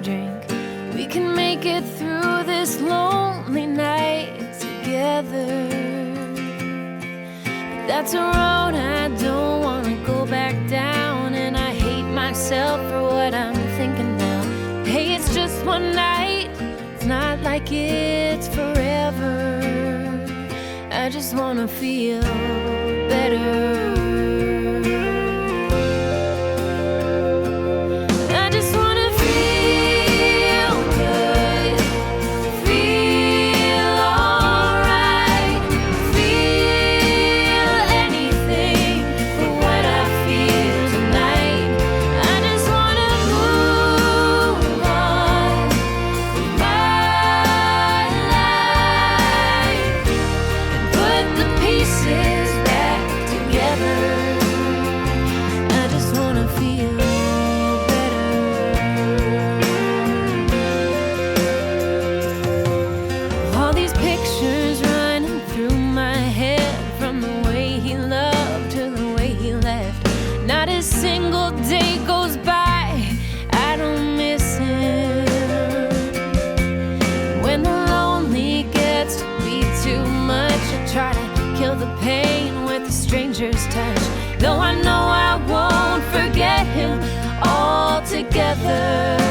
drink. We can make it through this lonely night together. But that's a road I don't wanna go back down, and I hate myself for what I'm thinking now. Hey, it's just one night, it's not like it's forever. I just wanna feel better. Not a single day goes by I don't miss him. When the lonely gets to be too much, I try to kill the pain with a stranger's touch. Though I know I won't forget him altogether.